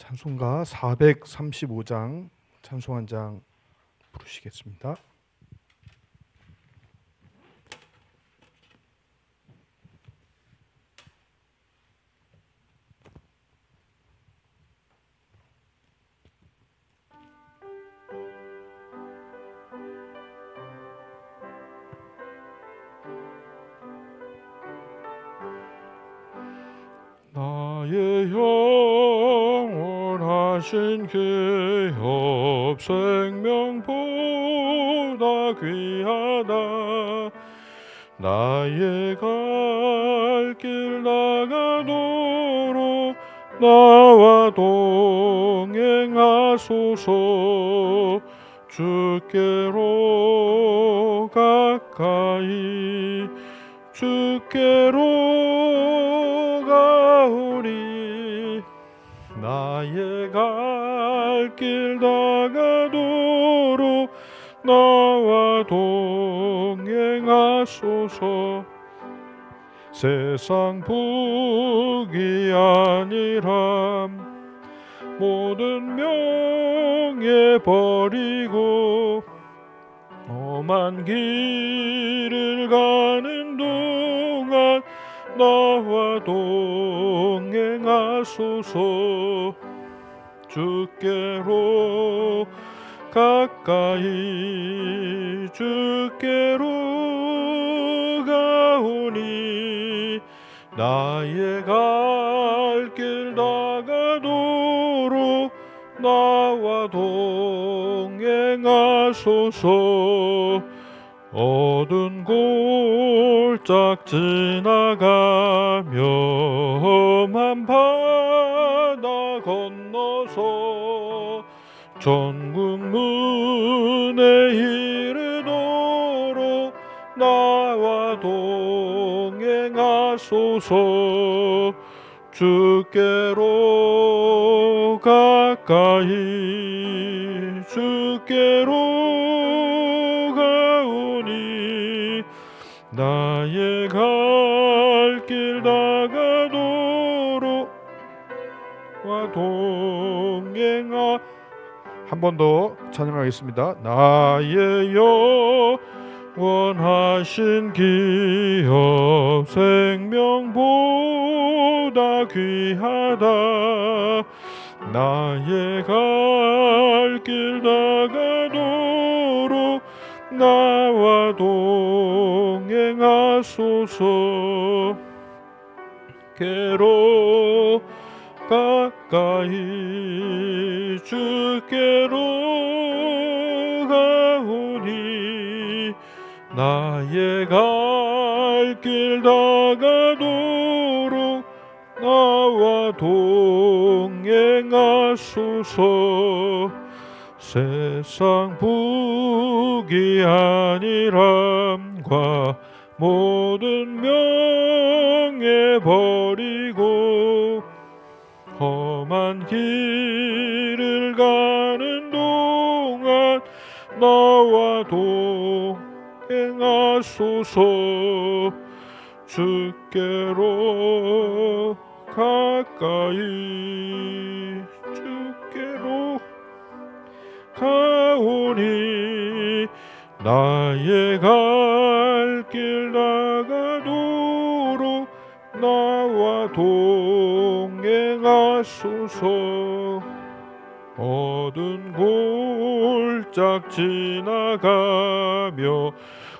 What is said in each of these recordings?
찬송가 435장 찬송 한 장 부르시겠습니다. 나의 영원하신 기업 생명보다 귀하다. 나의 갈 길 나가도록 나와 동행하소서. 주께로 가까이 주께로 가오니 나의 갈 길 나가도록 나와 동행하소서. 세상 복이 아니라 모든 명예 버리고 험한 길을 가는 동안 나와 동행하소서. 주께로 가까이 주께로 가오니 나의 갈 길 나가도록 나와 동행하소서. 어두운 골짝 지나가며 험한 바다 건너서 천국 문에 이르도록 나와 동행하소서. 주께로 가까이 주께로 가오니 나의 갈 길 나가도록 와 동행하. 한 번 더 찬양하겠습니다. 나의 영원하신 기업 생명보다 귀하다. 나의 갈 길 나가도록 나와 동행하소서. 주께로 가까이 주께로 가오니 나의 갈 길 나가도록 나와 동행하소서. 세상 복이 아니람과 모든 명예 버리고 험한 길을 가는 동안 나와 동행하소서. 주께로 가까이 주께로 가오니 나의 갈 길 나가도록 나와 동행하소서. 어두운 골짝 지나가며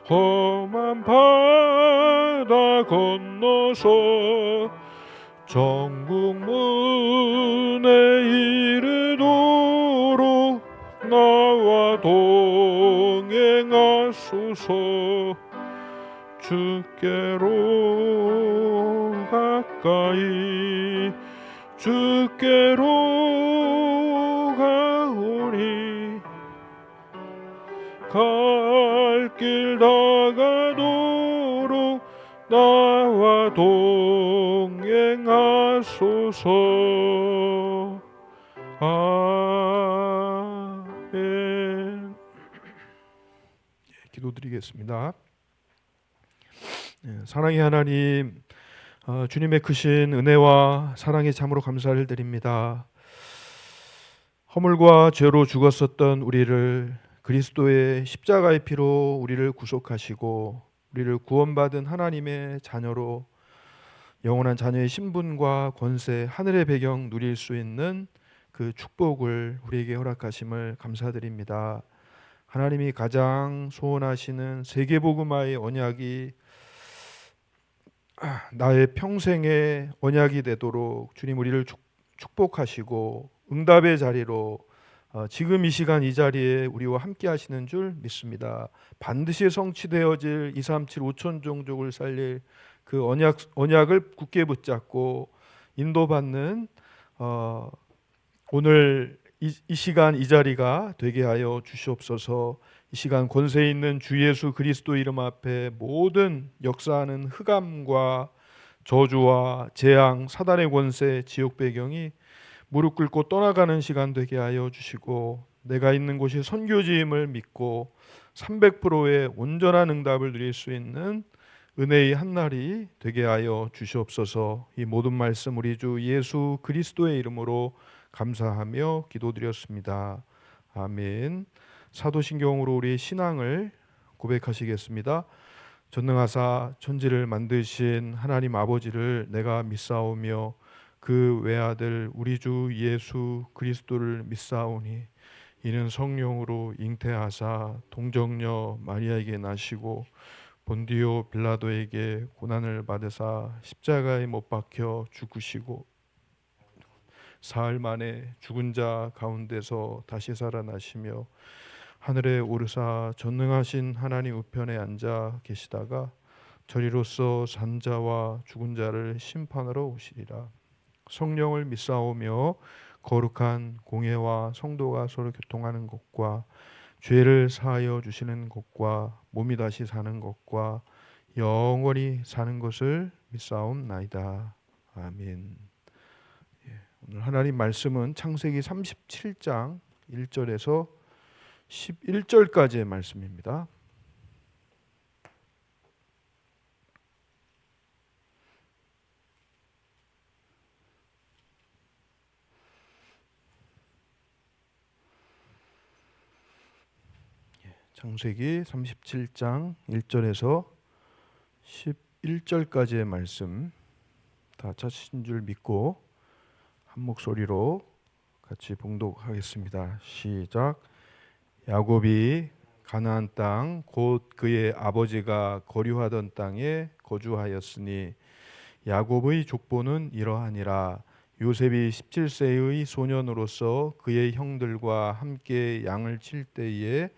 험한 바다 건너서 천국 문에 이르도록 나와 동행하소서. 주께로 가까이 주께로 가오니 갈 길 나가도록 나와 동행하소서. 아멘. 기도드리겠습니다. 사랑의 하나님, 주님의 크신 은혜와 사랑에 참으로 감사를 드립니다. 허물과 죄로 죽었었던 우리를 그리스도의 십자가의 피로 우리를 구속하시고 우리를 구원받은 하나님의 자녀로 영원한 자녀의 신분과 권세, 하늘의 배경 누릴 수 있는 그 축복을 우리에게 허락하심을 감사드립니다. 하나님이 가장 소원하시는 세계복음화의 언약이 나의 평생의 언약이 되도록 주님 우리를 축복하시고 응답의 자리로 지금 이 시간 이 자리에 우리와 함께 하시는 줄 믿습니다. 반드시 성취되어질 237 5천 종족을 살릴 그 언약을 굳게 붙잡고 인도받는 오늘 이 시간 이 자리가 되게 하여 주시옵소서. 이 시간 권세 있는 주 예수 그리스도 이름 앞에 모든 역사하는 흑암과 저주와 재앙, 사단의 권세, 지옥 배경이 무릎 꿇고 떠나가는 시간 되게 하여 주시고 내가 있는 곳이 선교지임을 믿고 300%의 온전한 응답을 누릴 수 있는 은혜의 한날이 되게 하여 주시옵소서. 이 모든 말씀 우리 주 예수 그리스도의 이름으로 감사하며 기도드렸습니다. 아멘. 사도신경으로 우리의 신앙을 고백하시겠습니다. 전능하사 천지를 만드신 하나님 아버지를 내가 믿사오며 그 외아들 우리 주 예수 그리스도를 믿사오니 이는 성령으로 잉태하사 동정녀 마리아에게 나시고 본디오 빌라도에게 고난을 받으사 십자가에 못 박혀 죽으시고 사흘 만에 죽은 자 가운데서 다시 살아나시며 하늘에 오르사 전능하신 하나님 우편에 앉아 계시다가 저리로서 산 자와 죽은 자를 심판하러 오시리라. 성령을 믿사오며 거룩한 공회와 성도가 서로 교통하는 것과 죄를 사하여 주시는 것과 몸이 다시 사는 것과 영원히 사는 것을 믿사옵나이다. 아멘. 오늘 하나님 말씀은 창세기 37장 1절에서 11절까지의 말씀입니다. 창세기 37장 1절에서 11절까지의 말씀 다 찾으신 줄 믿고 한 목소리로 같이 봉독하겠습니다. 시작. 야곱이 가나안 땅 곧 그의 아버지가 거류하던 땅에 거주하였으니 야곱의 족보는 이러하니라. 요셉이 17세의 소년으로서 그의 형들과 함께 양을 칠 때에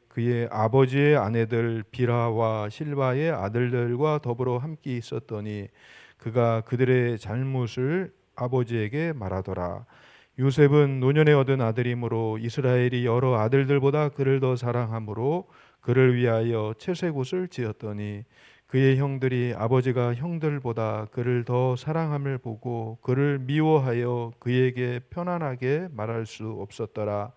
그의 아버지의 아내들 비라와 실바의 아들들과 더불어 함께 있었더니 그가 그들의 잘못을 아버지에게 말하더라. 요셉은 노년에 얻은 아들이므로 이스라엘이 여러 아들들보다 그를 더 사랑하므로 그를 위하여 채색옷을 지었더니 그의 형들이 아버지가 형들보다 그를 더 사랑함을 보고 그를 미워하여 그에게 편안하게 말할 수 없었더라.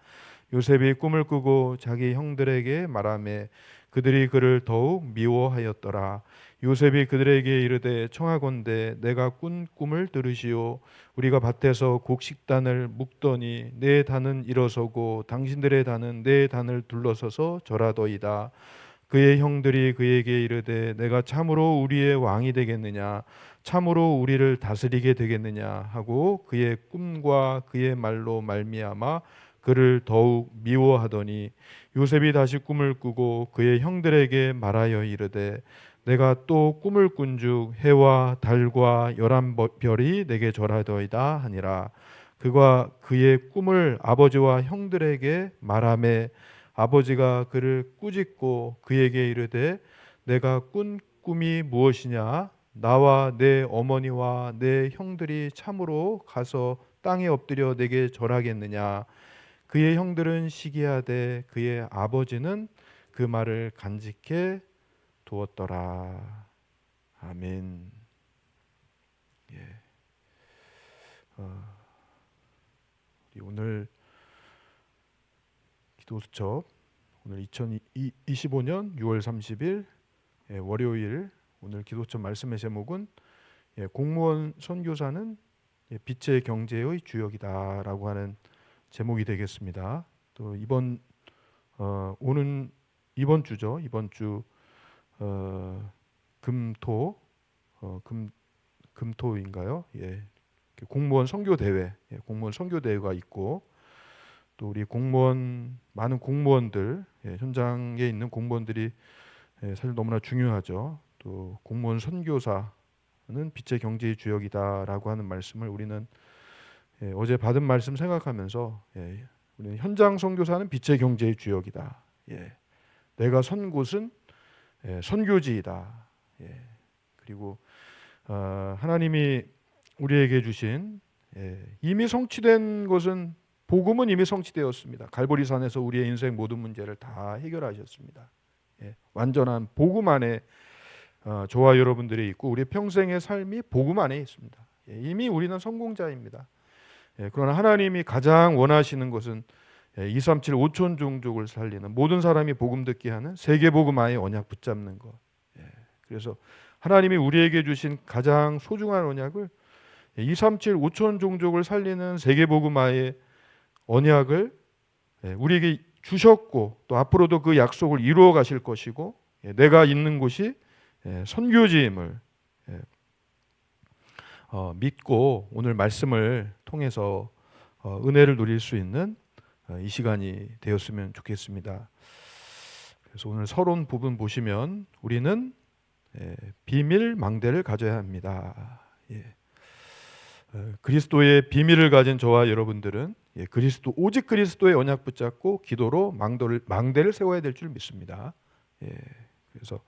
요셉이 꿈을 꾸고 자기 형들에게 말하매 그들이 그를 더욱 미워하였더라. 요셉이 그들에게 이르되 청하건대 내가 꾼 꿈을 들으시오. 우리가 밭에서 곡식단을 묶더니 내 단은 일어서고 당신들의 단은 내 단을 둘러서서 절하더이다. 그의 형들이 그에게 이르되 내가 참으로 우리의 왕이 되겠느냐 참으로 우리를 다스리게 되겠느냐 하고 그의 꿈과 그의 말로 말미암아 그를 더욱 미워하더니 요셉이 다시 꿈을 꾸고 그의 형들에게 말하여 이르되 내가 또 꿈을 꾼즉 해와 달과 11별이 내게 절하더이다 하니라. 그가 그의 꿈을 아버지와 형들에게 말하매 아버지가 그를 꾸짖고 그에게 이르되 내가 꾼 꿈이 무엇이냐 나와 내 어머니와 내 형들이 참으로 가서 땅에 엎드려 내게 절하겠느냐. 그의 형들은 시기하되 그의 아버지는 그 말을 간직해 두었더라. 아멘. 예. 오늘 기도 수첩 오늘 2025년 6월 30일 월요일 오늘 기도처 말씀의 제목은 공무원 선교사는 빛의 경제의 주역이다라고 하는 제목이 되겠습니다. 또 오는 이번 주죠. 이번 주 금토 금토인가요? 예. 공무원 선교 대회, 공무원 선교 대회가 있고 또 우리 공무원 많은 공무원들 현장에 있는 공무원들이 사실 너무나 중요하죠. 또 공무원 선교사는 빛의 경제의 주역이다라고 하는 말씀을 우리는 어제 받은 말씀 생각하면서 우리는 현장 선교사는 빛의 경제의 주역이다. 내가 선 곳은 선교지이다. 그리고 하나님이 우리에게 주신 이미 성취된 것은 복음은 이미 성취되었습니다. 갈보리산에서 우리의 인생 모든 문제를 다 해결하셨습니다. 완전한 복음 안에 저와 여러분들이 있고 우리 평생의 삶이 복음 안에 있습니다. 이미 우리는 성공자입니다. 그러나 하나님이 가장 원하시는 것은 237 5천 종족을 살리는 모든 사람이 복음 듣게 하는 세계복음화의 언약 붙잡는 것. 그래서 하나님이 우리에게 주신 가장 소중한 언약을 237 5천 종족을 살리는 세계복음화의 언약을 우리에게 주셨고 또 앞으로도 그 약속을 이루어 가실 것이고 내가 있는 곳이 선교지임을 믿고 오늘 말씀을 통해서 은혜를 누릴 수 있는 이 시간이 되었으면 좋겠습니다. 그래서 오늘 서론 부분 보시면 우리는 비밀 망대를 가져야 합니다. 그리스도의 비밀을 가진 저와 여러분들은 오직 그리스도의 언약 붙잡고 기도로 망대를 세워야 될 줄 믿습니다. 그래서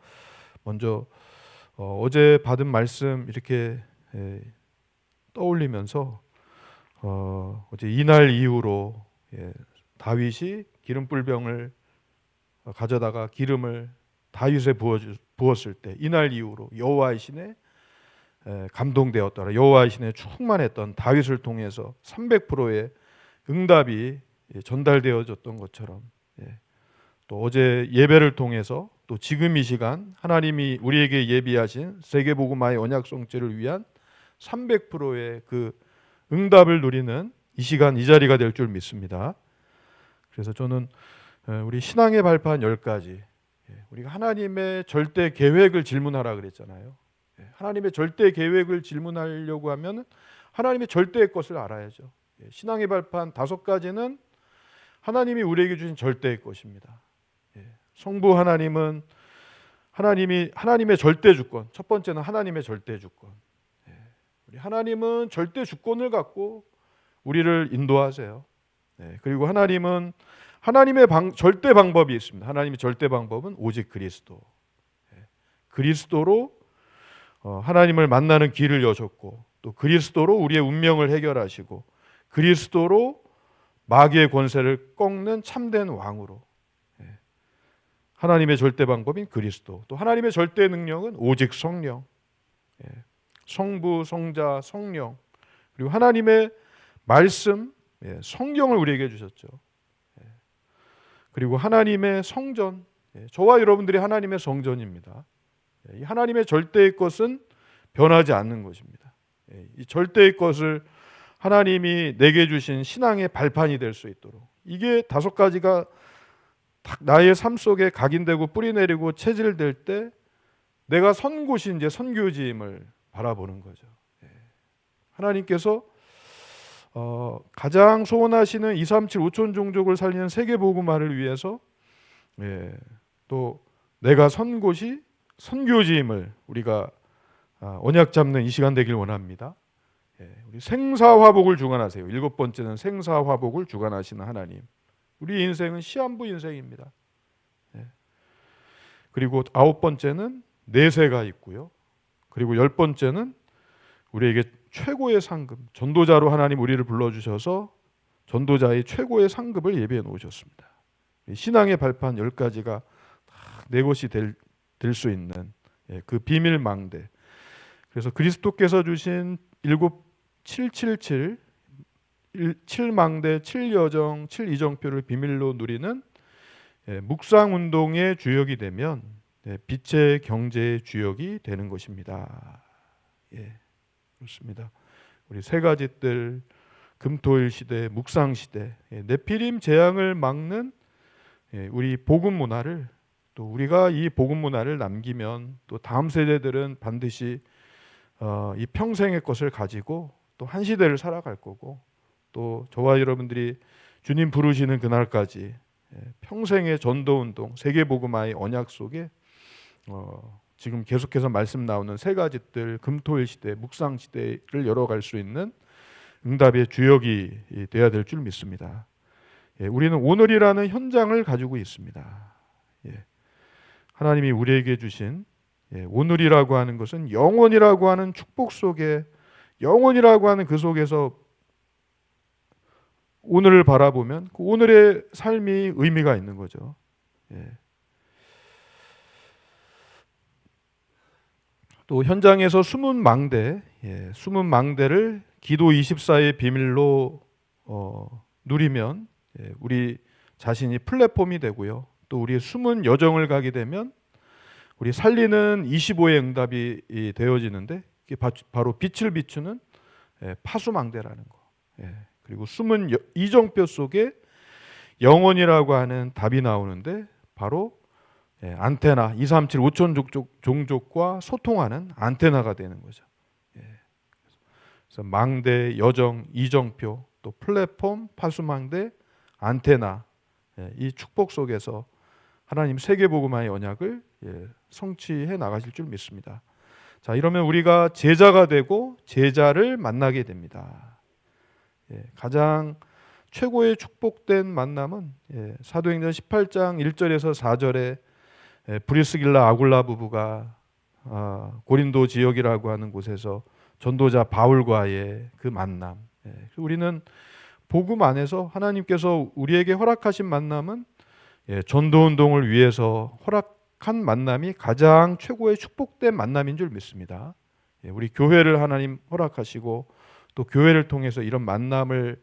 먼저 어제 받은 말씀 이렇게 떠올리면서 어제 이날 이후로 다윗이 기름불병을 가져다가 기름을 다윗에 부었을 때 이날 이후로 여호와의 신에 감동되었더라. 여호와의 신에 충만했던 다윗을 통해서 300%의 응답이 전달되어졌던 것처럼 또 어제 예배를 통해서 또 지금 이 시간 하나님이 우리에게 예비하신 세계복음화의 언약 성취를 위한 300%의 그 응답을 누리는 이 시간 이 자리가 될 줄 믿습니다. 그래서 저는 우리 신앙의 발판 10가지 우리가 하나님의 절대 계획을 질문하라 그랬잖아요. 하나님의 절대 계획을 질문하려고 하면 하나님의 절대의 것을 알아야죠. 신앙의 발판 5가지는 하나님이 우리에게 주신 절대의 것입니다. 성부 하나님은 하나님의 절대 주권. 첫 번째는 하나님의 절대 주권. 우리 하나님은 절대 주권을 갖고 우리를 인도하세요. 그리고 하나님은 하나님의 절대 방법이 있습니다. 하나님의 절대 방법은 오직 그리스도. 그리스도로 하나님을 만나는 길을 여셨고 또 그리스도로 우리의 운명을 해결하시고 그리스도로 마귀의 권세를 꺾는 참된 왕으로 하나님의 절대 방법인 그리스도 또 하나님의 절대 능력은 오직 성령 성부, 성자, 성령 그리고 하나님의 말씀 성경을 우리에게 주셨죠. 그리고 하나님의 성전 저와 여러분들이 하나님의 성전입니다. 이 하나님의 절대의 것은 변하지 않는 것입니다. 이 절대의 것을 하나님이 내게 주신 신앙의 발판이 될 수 있도록 이게 5가지가 나의 삶 속에 각인되고 뿌리내리고 체질될 때 내가 선 곳이 이제 선교지임을 바라보는 거죠. 하나님께서 가장 소원하시는 237 5천 종족을 살리는 세계복음화를 위해서 또 내가 선 곳이 선교지임을 우리가 언약 잡는 이 시간 되길 원합니다. 우리 생사화복을 주관하세요. 7번째는 생사화복을 주관하시는 하나님. 우리 인생은 시한부 인생입니다. 그리고 9번째는 내세가 있고요. 그리고 10번째는 우리에게 최고의 상급, 전도자로 하나님 우리를 불러주셔서 전도자의 최고의 상급을 예비해 놓으셨습니다. 신앙의 발판 10가지가 내 것이 될 수 있는 그 비밀 망대. 그래서 그리스도께서 주신 777 7망대 7여정 7이정표를 비밀로 누리는 묵상운동의 주역이 되면 빛의 경제의 주역이 되는 것입니다. 그렇습니다. 우리 3가지들 금토일 시대, 묵상 시대, 네피림 재앙을 막는 우리 복음 문화를, 또 우리가 이 복음 문화를 남기면 또 다음 세대들은 반드시 이 평생의 것을 가지고 또 한 시대를 살아갈 거고, 또 저와 여러분들이 주님 부르시는 그날까지 평생의 전도운동, 세계복음화의 언약 속에 지금 계속해서 말씀 나오는 세 가지 뜰, 금토일 시대, 묵상 시대를 열어갈 수 있는 응답의 주역이 되어야 될 줄 믿습니다. 우리는 오늘이라는 현장을 가지고 있습니다. 하나님이 우리에게 주신 오늘이라고 하는 것은 영원이라고 하는 축복 속에, 영원이라고 하는 그 속에서 오늘을 바라보면 그 오늘의 삶이 의미가 있는 거죠. 또 현장에서 숨은 망대, 숨은 망대를 기도 24의 비밀로 누리면 우리 자신이 플랫폼이 되고요. 또 우리의 숨은 여정을 가게 되면 우리 살리는 25의 응답이 되어지는데, 이게 바로 빛을 비추는 파수망대라는 거. 그리고 숨은 이정표 속에 영혼이라고 하는 답이 나오는데, 바로 안테나 237 5천 종족과 소통하는 안테나가 되는 거죠. 그래서 망대, 여정, 이정표, 또 플랫폼, 파수망대, 안테나, 이 축복 속에서 하나님 세계복음화의 언약을 성취해 나가실 줄 믿습니다. 자, 이러면 우리가 제자가 되고 제자를 만나게 됩니다. 가장 최고의 축복된 만남은 사도행전 18장 1절에서 4절에 브리스길라 아굴라 부부가 고린도 지역이라고 하는 곳에서 전도자 바울과의 그 만남. 우리는 복음 안에서 하나님께서 우리에게 허락하신 만남은 전도운동을 위해서 허락한 만남이 가장 최고의 축복된 만남인 줄 믿습니다. 우리 교회를 하나님 허락하시고 또 교회를 통해서 이런 만남을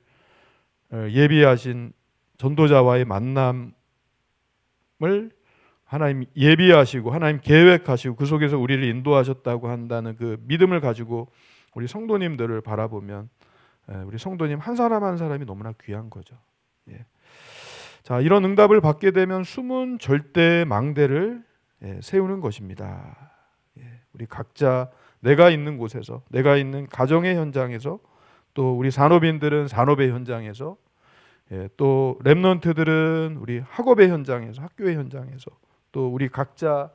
예비하신 전도자와의 만남을 하나님 예비하시고 하나님 계획하시고 그 속에서 우리를 인도하셨다고 한다는 그 믿음을 가지고 우리 성도님들을 바라보면 우리 성도님 한 사람 한 사람이 너무나 귀한 거죠. 자, 이런 응답을 받게 되면 숨은 절대 망대를 세우는 것입니다. 우리 각자 내가 있는 곳에서, 내가 있는 가정의 현장에서, 또 우리 산업인들은 산업의 현장에서, 또 렘넌트들은 우리 학업의 현장에서, 학교의 현장에서, 또 우리 각자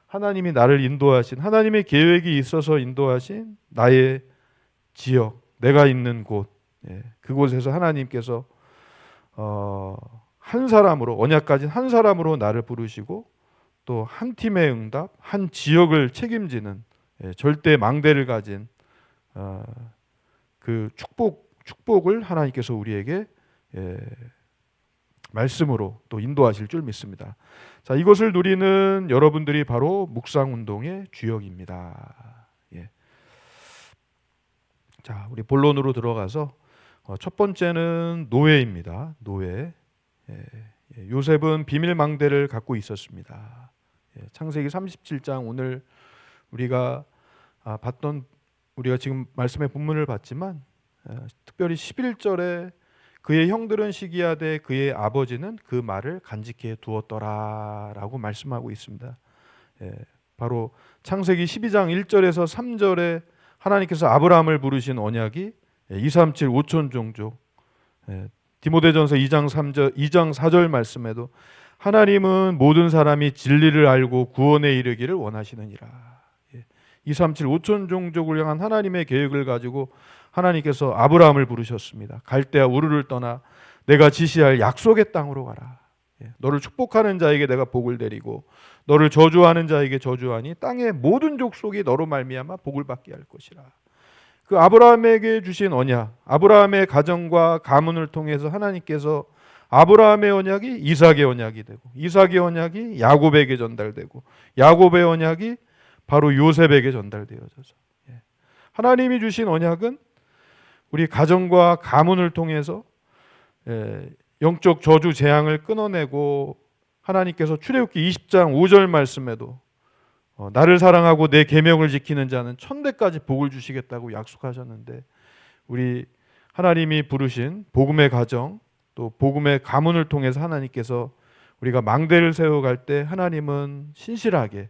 하나님이 나를 인도하신, 하나님의 계획이 있어서 인도하신 나의 지역, 내가 있는 곳, 그곳에서 하나님께서 한 사람으로, 언약 가진 한 사람으로 나를 부르시고 또 한 팀의 응답, 한 지역을 책임지는 절대 망대를 가진 그 축복을 하나님께서 우리에게 말씀으로 또 인도하실 줄 믿습니다. 자, 이것을 누리는 여러분들이 바로 묵상운동의 주역입니다. 자, 우리 본론으로 들어가서 첫 번째는 노예입니다. 노예. 요셉은 비밀 망대를 갖고 있었습니다. 창세기 37장 오늘 우리가 봤던, 우리가 지금 말씀의 본문을 봤지만 특별히 11절에 그의 형들은 시기하되 그의 아버지는 그 말을 간직해 두었더라라고 말씀하고 있습니다. 바로 창세기 12장 1절에서 3절에 하나님께서 아브라함을 부르신 언약이 237 5천 종족, 디모데전서 2장 4절 말씀에도 하나님은 모든 사람이 진리를 알고 구원에 이르기를 원하시느니라. 237 5천 종족을 향한 하나님의 계획을 가지고 하나님께서 아브라함을 부르셨습니다. 갈대아 우르를 떠나 내가 지시할 약속의 땅으로 가라. 너를 축복하는 자에게 내가 복을 내리고 너를 저주하는 자에게 저주하니 땅의 모든 족속이 너로 말미암아 복을 받게 할 것이라. 그 아브라함에게 주신 언약, 아브라함의 가정과 가문을 통해서 하나님께서 아브라함의 언약이 이삭의 언약이 되고, 이삭의 언약이 야곱에게 전달되고, 야곱의 언약이 바로 요셉에게 전달되어져서, 하나님이 주신 언약은 우리 가정과 가문을 통해서 영적 저주 재앙을 끊어내고, 하나님께서 출애굽기 20장 5절 말씀에도 나를 사랑하고 내 계명을 지키는 자는 천대까지 복을 주시겠다고 약속하셨는데, 우리 하나님이 부르신 복음의 가정, 또 복음의 가문을 통해서 하나님께서 우리가 망대를 세워갈 때 하나님은 신실하게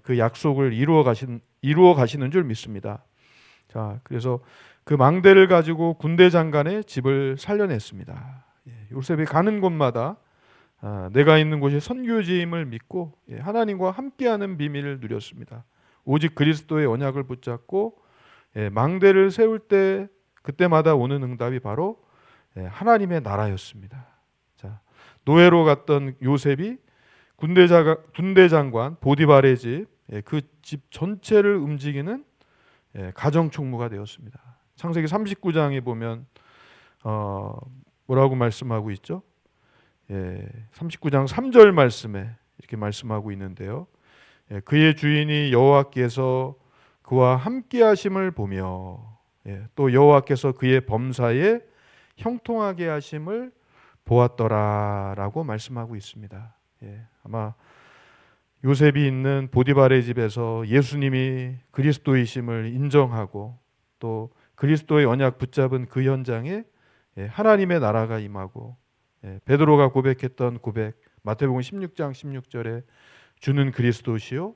그 약속을 이루어 가시는 줄 믿습니다. 자, 그래서 그 망대를 가지고 군대 장관의 집을 살려냈습니다. 요셉이 가는 곳마다 내가 있는 곳이 선교지임을 믿고 하나님과 함께하는 비밀을 누렸습니다. 오직 그리스도의 언약을 붙잡고 망대를 세울 때 그때마다 오는 응답이 바로 하나님의 나라였습니다. 자, 노예로 갔던 요셉이 군대 장관 보디발의 집, 그 집 전체를 움직이는 가정 총무가 되었습니다. 창세기 39장에 보면 뭐라고 말씀하고 있죠? 39장 3절 말씀에 이렇게 말씀하고 있는데요. 그의 주인이 여호와께서 그와 함께 하심을 보며 또 여호와께서 그의 범사에 형통하게 하심을 보았더라라고 말씀하고 있습니다. 아마 요셉이 있는 보디발의 집에서 예수님이 그리스도이심을 인정하고 또 그리스도의 언약 붙잡은 그 현장에 하나님의 나라가 임하고 베드로가 고백했던 고백, 마태복음 16장 16절에 주는 그리스도시요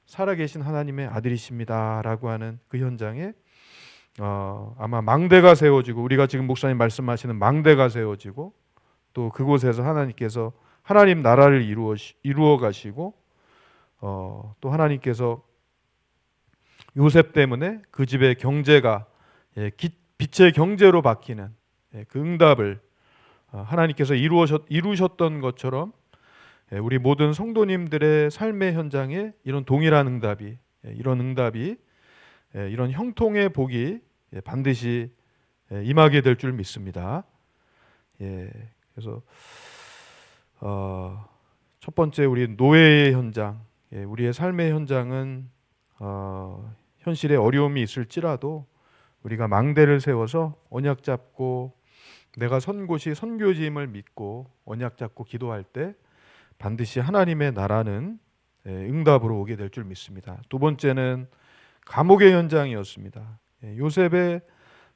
살아계신 하나님의 아들이십니다라고 하는 그 현장에 아마 망대가 세워지고, 우리가 지금 목사님 말씀하시는 망대가 세워지고, 또 그곳에서 하나님께서 하나님 나라를 이루어 가시고, 또 하나님께서 요셉 때문에 그 집의 경제가 빛의 경제로 바뀌는 그 응답을 하나님께서 이루셨던 것처럼 우리 모든 성도님들의 삶의 현장에 이런 동일한 응답이, 이런 형통의 복이 반드시 임하게 될 줄 믿습니다. 그래서 첫 번째, 우리 노예의 현장, 우리의 삶의 현장은 현실에 어려움이 있을지라도 우리가 망대를 세워서 언약 잡고 내가 선 곳이 선교지임을 믿고 언약 잡고 기도할 때 반드시 하나님의 나라는 응답으로 오게 될 줄 믿습니다. 두 번째는 감옥의 현장이었습니다. 요셉의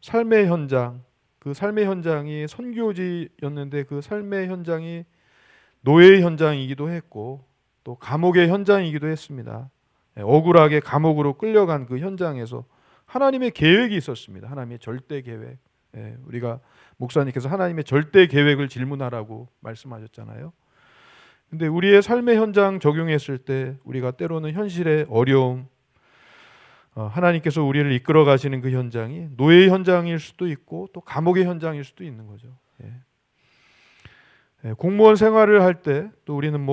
삶의 현장, 그 삶의 현장이 선교지였는데 그 삶의 현장이 노예의 현장이기도 했고 또 감옥의 현장이기도 했습니다. 억울하게 감옥으로 끌려간 그 현장에서 하나님의 계획이 있었습니다. 하나님의 절대 계획. 우리가 목사님께서 하나님의 절대 계획을 질문하라고 말씀하셨잖아요. 근데 우리의 삶의 현장 적용했을 때 우리가 때로는 현실의 어려움, 하나님께서 우리를 이끌어 가시는 그 현장이 노예의 현장일 수도 있고 또 감옥의 현장일 수도 있는 거죠. 공무원 생활을 할 때 또 우리는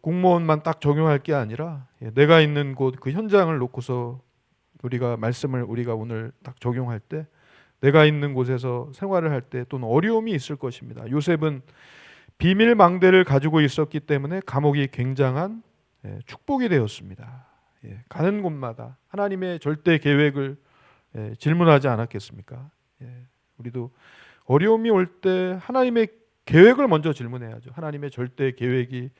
공무원만 딱 적용할 게 아니라 내가 있는 곳 그 현장을 놓고서 우리가 오늘 딱 적용할 때 내가 있는 곳에서 생활을 할 때 또는 어려움이 있을 것입니다. 요셉은 비밀 망대를 가지고 있었기 때문에 감옥이 굉장한 축복이 되었습니다. 가는 곳마다 하나님의 절대 계획을 질문하지 않았겠습니까? 우리도 어려움이 올 때 하나님의 계획을 먼저 질문해야죠. 하나님의 절대 계획이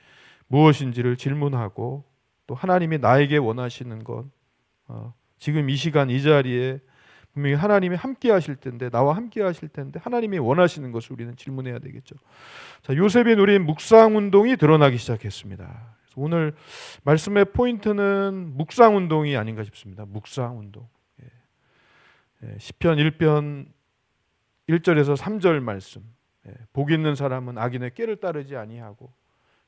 무엇인지를 질문하고 또 하나님이 나에게 원하시는 것, 지금 이 시간 이 자리에 분명히 하나님이 함께 하실 텐데, 나와 함께 하실 텐데 하나님이 원하시는 것을 우리는 질문해야 되겠죠. 자, 요셉이 누린 묵상 운동이 드러나기 시작했습니다. 그래서 오늘 말씀의 포인트는 묵상 운동이 아닌가 싶습니다. 묵상 운동. 시편 1편 1절에서 3절 말씀. 복 있는 사람은 악인의 꾀를 따르지 아니하고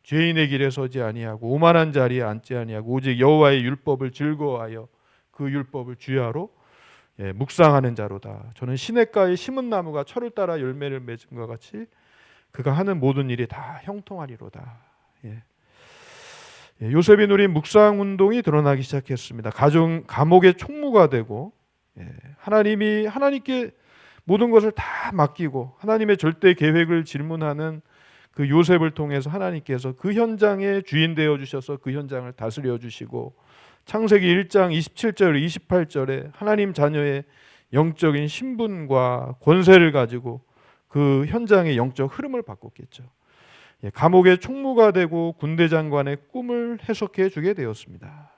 죄인의 길에 서지 아니하고 오만한 자리에 앉지 아니하고 오직 여호와의 율법을 즐거워하여 그 율법을 주야로 묵상하는 자로다. 저는 시냇가에 심은 나무가 철을 따라 열매를 맺은 것 같이 그가 하는 모든 일이 다 형통하리로다. 요셉이 누린 묵상 운동이 드러나기 시작했습니다. 감옥의 총무가 되고 하나님께 모든 것을 다 맡기고 하나님의 절대 계획을 질문하는 그 요셉을 통해서 하나님께서 그 현장의 주인 되어 주셔서 그 현장을 다스려 주시고, 창세기 1장 27절 28절에 하나님 자녀의 영적인 신분과 권세를 가지고 그 현장의 영적 흐름을 바꿨겠죠. 감옥의 총무가 되고 군대 장관의 꿈을 해석해 주게 되었습니다.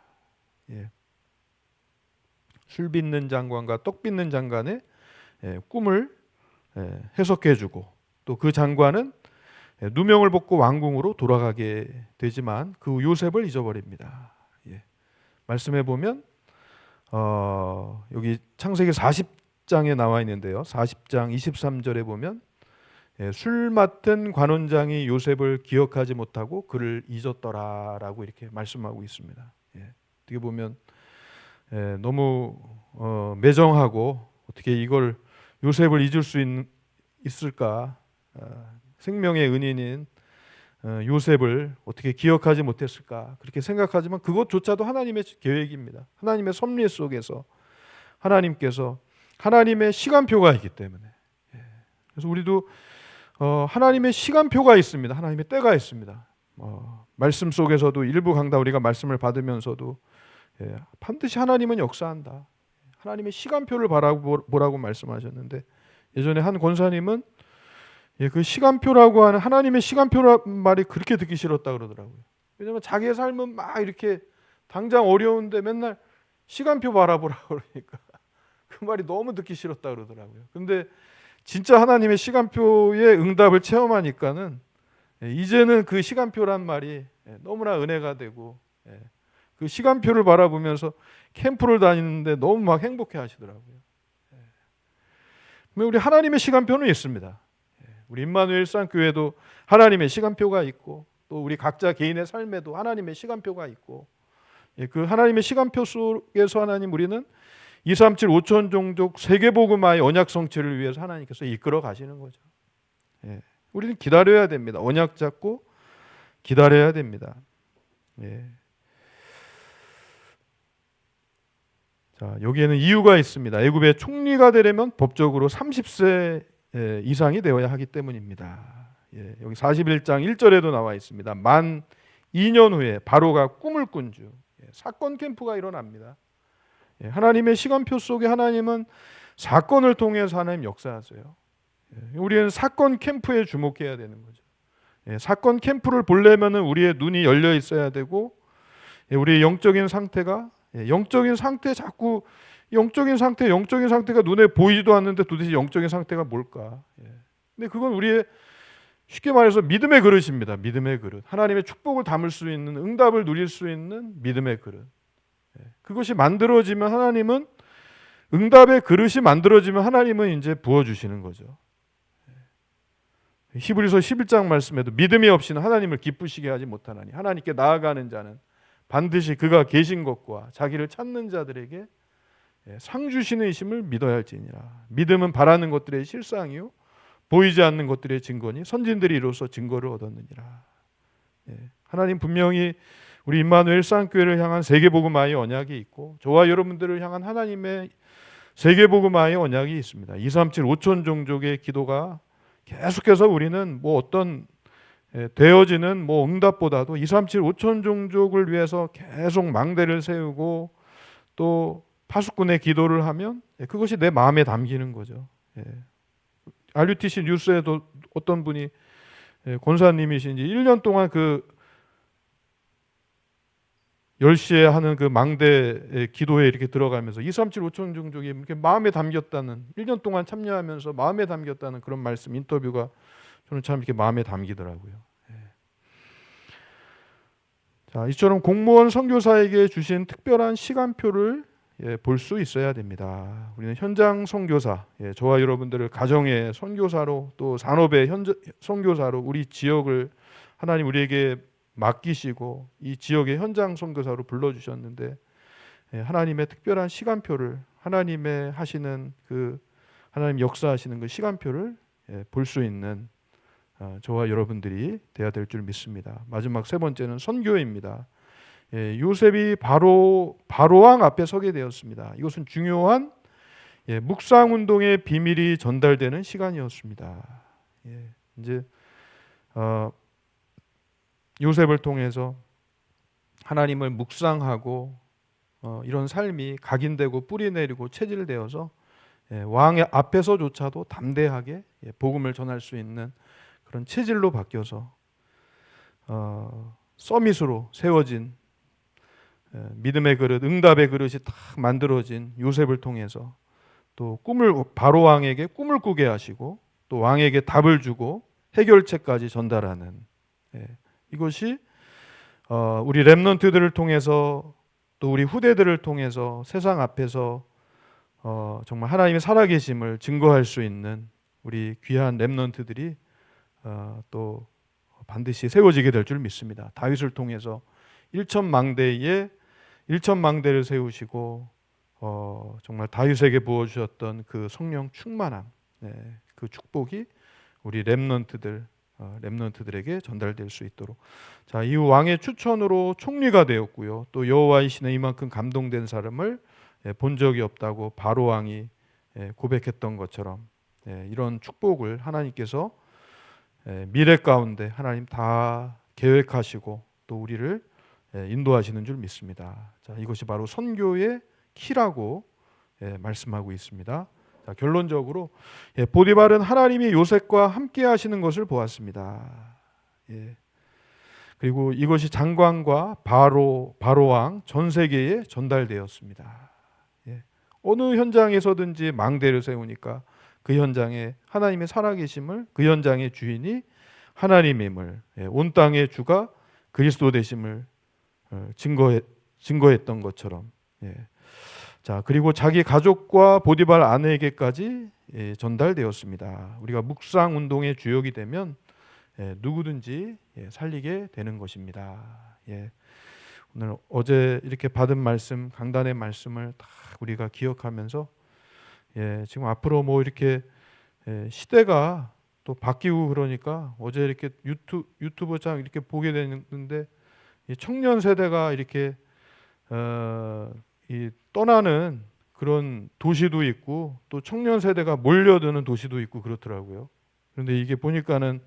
술 빚는 장관과 떡 빚는 장관의 꿈을 해석해주고 또 그 장관은 누명을 벗고 왕궁으로 돌아가게 되지만 그 요셉을 잊어버립니다. 말씀해 보면 여기 창세기 40장에 나와 있는데요. 40장 23절에 보면 술 맡은 관원장이 요셉을 기억하지 못하고 그를 잊었더라라고 이렇게 말씀하고 있습니다. 어떻게 보면 너무 매정하고 어떻게 이걸 요셉을 잊을 수 있을까? 생명의 은인인 요셉을 어떻게 기억하지 못했을까? 그렇게 생각하지만 그것조차도 하나님의 계획입니다. 하나님의 섭리 속에서 하나님께서 하나님의 시간표가 있기 때문에 그래서 우리도 하나님의 시간표가 있습니다. 하나님의 때가 있습니다. 말씀 속에서도 일부 강단 우리가 말씀을 받으면서도 반드시 하나님은 역사한다. 하나님의 시간표를 바라보라고 말씀하셨는데 예전에 한 권사님은 그 시간표라고 하는 하나님의 시간표란 말이 그렇게 듣기 싫었다 그러더라고요. 왜냐하면 자기의 삶은 막 이렇게 당장 어려운데 맨날 시간표 바라보라 그러니까 그 말이 너무 듣기 싫었다 그러더라고요. 근데 진짜 하나님의 시간표의 응답을 체험하니까는 이제는 그 시간표란 말이 너무나 은혜가 되고 그 시간표를 바라보면서 캠프를 다니는데 너무 막 행복해 하시더라고요. 우리 하나님의 시간표는 있습니다. 우리 임마누엘 쌍교회도 하나님의 시간표가 있고 또 우리 각자 개인의 삶에도 하나님의 시간표가 있고 그 하나님의 시간표 속에서 하나님 우리는 237 5천 종족 세계복음화의 언약 성취를 위해서 하나님께서 이끌어 가시는 거죠. 우리는 기다려야 됩니다. 언약 잡고 기다려야 됩니다. 자, 여기에는 이유가 있습니다. 애굽의 총리가 되려면 법적으로 30세 이상이 되어야 하기 때문입니다. 여기 41장 1절에도 나와 있습니다. 만 2년 후에 바로가 꿈을 꾼 주 사건 캠프가 일어납니다. 하나님의 시간표 속에 하나님은 사건을 통해서 하나님 역사하세요. 우리는 사건 캠프에 주목해야 되는 거죠. 사건 캠프를 보려면 우리의 눈이 열려 있어야 되고 우리의 영적인 상태가 자꾸 영적인 상태가 눈에 보이지도 않는데 도대체 영적인 상태가 뭘까? 근데 그건 우리의 쉽게 말해서 믿음의 그릇입니다. 믿음의 그릇. 하나님의 축복을 담을 수 있는 응답을 누릴 수 있는 믿음의 그릇. 그것이 만들어지면 하나님은 응답의 그릇이 만들어지면 하나님은 이제 부어주시는 거죠. 히브리서 11장 말씀에도 믿음이 없이는 하나님을 기쁘시게 하지 못하나니 하나님께 나아가는 자는 반드시 그가 계신 것과 자기를 찾는 자들에게 상 주시는 이심을 믿어야 할지니라. 믿음은 바라는 것들의 실상이요 보이지 않는 것들의 증거니 선진들이 이로써 증거를 얻었느니라. 하나님 분명히 우리 임마누엘 쌍교회를 향한 세계복음화의 언약이 있고 저와 여러분들을 향한 하나님의 세계복음화의 언약이 있습니다. 237 5천 종족의 기도가 계속해서 우리는 어떤 되어지는 응답보다도 237 5천 종족을 위해서 계속 망대를 세우고 또 파수꾼의 기도를 하면 그것이 내 마음에 담기는 거죠. RUTC 뉴스에도 어떤 분이 권사님이신지 1년 동안 그 10시에 하는 그 망대 기도에 이렇게 들어가면서 237 5천 종족이 이렇게 마음에 담겼다는 1년 동안 참여하면서 마음에 담겼다는 그런 말씀 인터뷰가 저는 참 이렇게 마음에 담기더라고요. 자, 이처럼 공무원 선교사에게 주신 특별한 시간표를 볼 수 있어야 됩니다. 우리는 현장 선교사, 저와 여러분들을 가정의 선교사로 또 산업의 선교사로 우리 지역을 하나님 우리에게 맡기시고 이 지역의 현장 선교사로 불러주셨는데 하나님의 특별한 시간표를 하나님의 하시는 그 하나님 역사하시는 그 시간표를 볼 수 있는 저와 여러분들이 돼야 될 줄 믿습니다. 마지막 세 번째는 선교입니다. 요셉이 바로왕 앞에 서게 되었습니다. 이것은 중요한 묵상운동의 비밀이 전달되는 시간이었습니다. 이제 요셉을 통해서 하나님을 묵상하고 이런 삶이 각인되고 뿌리내리고 체질되어서 왕의 앞에서조차도 담대하게 복음을 전할 수 있는 그런 체질로 바뀌어서 서밋으로 세워진 믿음의 그릇, 응답의 그릇이 딱 만들어진 요셉을 통해서 또 바로 왕에게 꿈을 꾸게 하시고 또 왕에게 답을 주고 해결책까지 전달하는, 이것이 우리 렘넌트들을 통해서 또 우리 후대들을 통해서 세상 앞에서 정말 하나님의 살아계심을 증거할 수 있는 우리 귀한 렘넌트들이 또 반드시 세워지게 될 줄 믿습니다. 다윗을 통해서 일천망대에 일천망대를 세우시고 정말 다윗에게 부어주셨던 그 성령 충만함, 그 축복이 우리 렘넌트들에게 전달될 수 있도록. 자, 이후 왕의 추천으로 총리가 되었고요. 또 여호와의 신에 이만큼 감동된 사람을 본 적이 없다고 바로 왕이 고백했던 것처럼 이런 축복을 하나님께서 미래 가운데 하나님 다 계획하시고 또 우리를 인도하시는 줄 믿습니다. 자, 이것이 바로 선교의 키라고 말씀하고 있습니다. 자, 결론적으로 보디발은 하나님이 요셉과 함께 하시는 것을 보았습니다. 그리고 이것이 장관과 바로 왕 전 세계에 전달되었습니다. 어느 현장에서든지 망대를 세우니까 그 현장에 하나님의 살아계심을, 그 현장의 주인이 하나님임을, 온 땅의 주가 그리스도 되심을 증거했던 것처럼. 자, 그리고 자기 가족과 보디발 아내에게까지 전달되었습니다. 우리가 묵상 운동의 주역이 되면 누구든지 살리게 되는 것입니다. 오늘 어제 이렇게 받은 말씀, 강단의 말씀을 다 우리가 기억하면서 지금 앞으로 뭐 이렇게 시대가 또 바뀌고 그러니까 어제 이렇게 유튜브장 이렇게 보게 되는데 이 청년 세대가 이렇게 이 떠나는 그런 도시도 있고 또 청년 세대가 몰려드는 도시도 있고 그렇더라고요. 그런데 이게 보니까는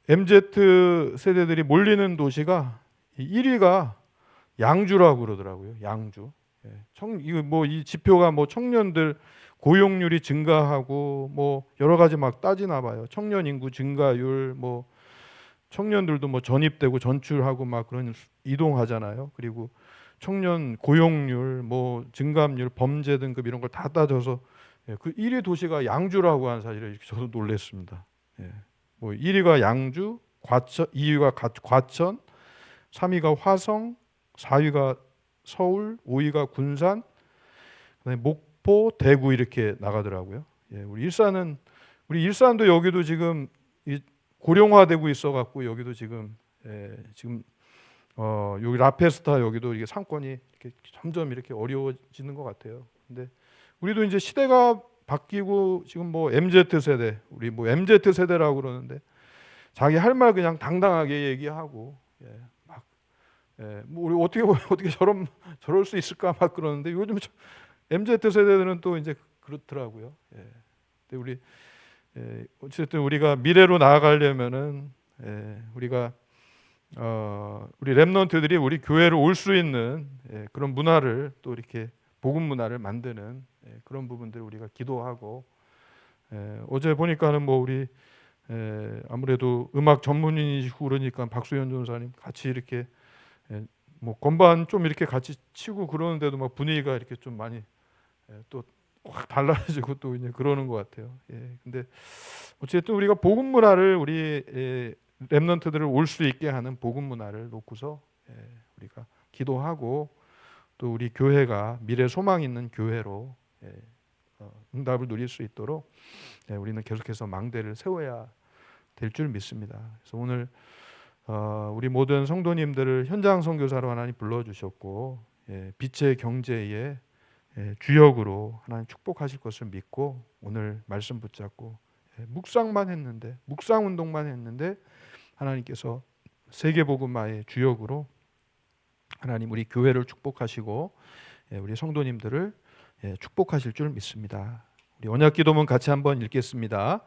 MZ 세대들이 몰리는 도시가 1위가 양주라고 그러더라고요. 양주. 이거 뭐 이 지표가 뭐 청년들 고용률이 증가하고 뭐 여러 가지 막 따지나 봐요. 청년 인구 증가율, 뭐 청년들도 뭐 전입되고 전출하고 막 그런 이동하잖아요. 그리고 청년 고용률, 뭐 증감률, 범죄 등급 이런 걸 다 따져서 그 1위 도시가 양주라고 하는 사실에 이렇게 저도 놀랐습니다. 뭐 1위가 양주, 2위가 과천, 3위가 화성, 4위가 서울, 5위가 군산, 그다음에 목포, 대구 이렇게 나가더라고요. 우리 일산도 여기도 지금 고령화되고 있어갖고 여기도 지금 여기 라페스타 여기도 이게 상권이 이렇게 점점 이렇게 어려워지는 것 같아요. 근데 우리도 이제 시대가 바뀌고 지금 뭐 MZ 세대, 우리 뭐 MZ 세대라고 그러는데 자기 할 말 그냥 당당하게 얘기하고 뭐 우리 어떻게 저럴 수 있을까 막 그러는데 요즘 MZ 세대들은 또 이제 그렇더라고요. 근데 우리 어쨌든 우리가 미래로 나아가려면은 우리가 우리 렘넌트들이 우리 교회로 올 수 있는 그런 문화를 또 이렇게 복음 문화를 만드는 그런 부분들 우리가 기도하고 어제 보니까는 뭐 우리 아무래도 음악 전문인이시고 그러니까 박수현 전사님 같이 이렇게 뭐 건반 좀 이렇게 같이 치고 그러는데도 막 분위기가 이렇게 좀 많이 또 확 달라지고 또 이제 그러는 것 같아요. 근데 어쨌든 우리가 복음 문화를 우리 렘넌트들을 올 수 있게 하는 복음 문화를 놓고서 우리가 기도하고 또 우리 교회가 미래 소망 있는 교회로 응답을 누릴 수 있도록 우리는 계속해서 망대를 세워야 될 줄 믿습니다. 그래서 오늘 우리 모든 성도님들을 현장 선교사로 하나님 불러주셨고 빛의 경제의 주역으로 하나님 축복하실 것을 믿고 오늘 말씀 붙잡고 묵상만 했는데 묵상 운동만 했는데 하나님께서 세계복음화의 주역으로 하나님 우리 교회를 축복하시고 우리 성도님들을 축복하실 줄 믿습니다. 우리 언약기도문 같이 한번 읽겠습니다.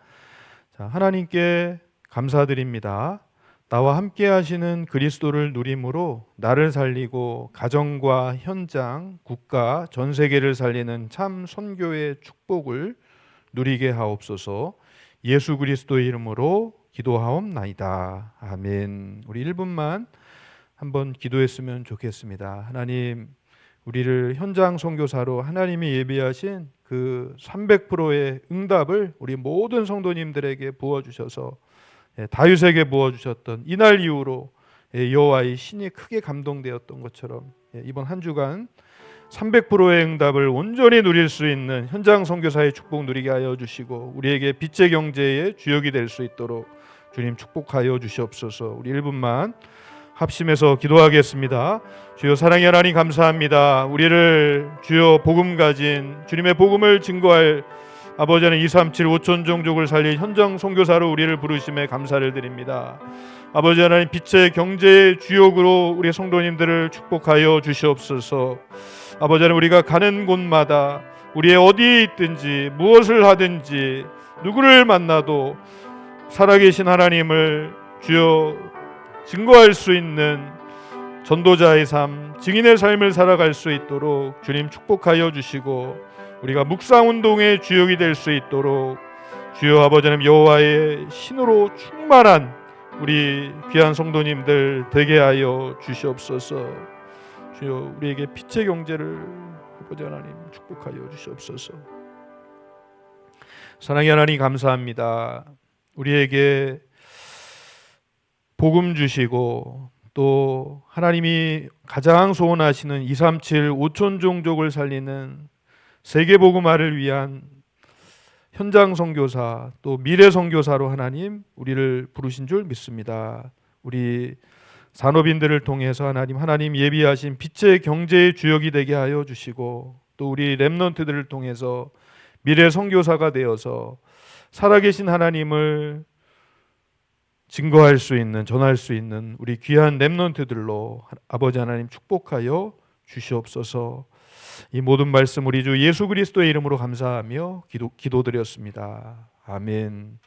자, 하나님께 감사드립니다. 나와 함께 하시는 그리스도를 누림으로 나를 살리고 가정과 현장, 국가, 전 세계를 살리는 참 선교의 축복을 누리게 하옵소서. 예수 그리스도의 이름으로 기도하옵나이다. 아멘. 우리 1분만 한번 기도했으면 좋겠습니다. 하나님, 우리를 현장 선교사로 하나님이 예비하신 그 300%의 응답을 우리 모든 성도님들에게 부어주셔서 다윗에게 부어주셨던 이날 이후로 여호와의 신이 크게 감동되었던 것처럼 이번 한 주간 300%의 응답을 온전히 누릴 수 있는 현장 선교사의 축복 누리게 하여 주시고 우리에게 빛의 경제의 주역이 될 수 있도록 주님 축복하여 주시옵소서. 우리 1분만 합심해서 기도하겠습니다. 주여 사랑의 하나님 감사합니다. 우리를 주여 복음 가진 주님의 복음을 증거할 아버지 하나님 237 5천 종족을 살린 현장 선교사로 우리를 부르심에 감사를 드립니다. 아버지 하나님 빛의 경제의 주역으로 우리 성도님들을 축복하여 주시옵소서. 아버지 하나님 우리가 가는 곳마다 우리의 어디에 있든지 무엇을 하든지 누구를 만나도 살아계신 하나님을 주여 증거할 수 있는 전도자의 삶, 증인의 삶을 살아갈 수 있도록 주님 축복하여 주시고 우리가 묵상운동의 주역이 될 수 있도록 주여 아버지 하나님 여호와의 신으로 충만한 우리 귀한 성도님들 되게 하여 주시옵소서. 주여 우리에게 빛의 경제를 아버지 하나님 축복하여 주시옵소서. 사랑의 하나님 감사합니다. 우리에게 복음 주시고 또 하나님이 가장 소원하시는 237 5천 종족을 살리는 세계 복음화를 위한 현장 선교사 또 미래 선교사로 하나님 우리를 부르신 줄 믿습니다. 우리 산업인들을 통해서 하나님 예비하신 빛의 경제의 주역이 되게 하여 주시고 또 우리 렘넌트들을 통해서 미래 선교사가 되어서 살아계신 하나님을 증거할 수 있는 전할 수 있는 우리 귀한 렘넌트들로 아버지 하나님 축복하여 주시옵소서. 이 모든 말씀 우리 주 예수 그리스도의 이름으로 감사하며 기도드렸습니다. 아멘.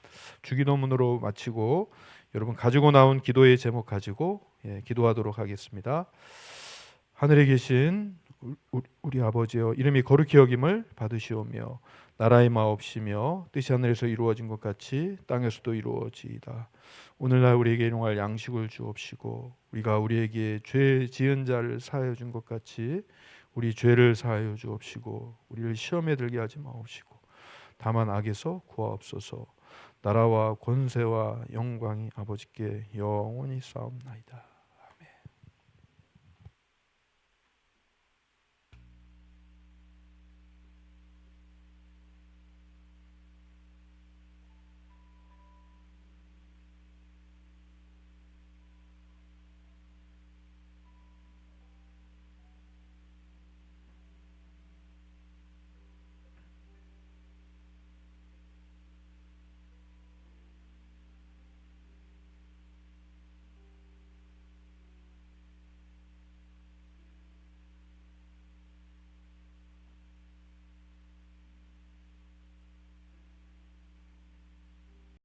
주기도문으로 마치고 여러분 가지고 나온 기도의 제목 가지고 기도하도록 하겠습니다. 하늘에 계신 우리 아버지여 이름이 거룩히 여김을 받으시오며 나라의 마옵시며 뜻이 하늘에서 이루어진 것 같이 땅에서도 이루어지이다. 오늘날 우리에게 일용할 양식을 주옵시고 우리가 우리에게 죄 지은 자를 사하여 준 것 같이 우리 죄를 사하여 주옵시고 우리를 시험에 들게 하지 마옵시고 다만 악에서 구하옵소서. 나라와 권세와 영광이 아버지께 영원히 싸움나이다.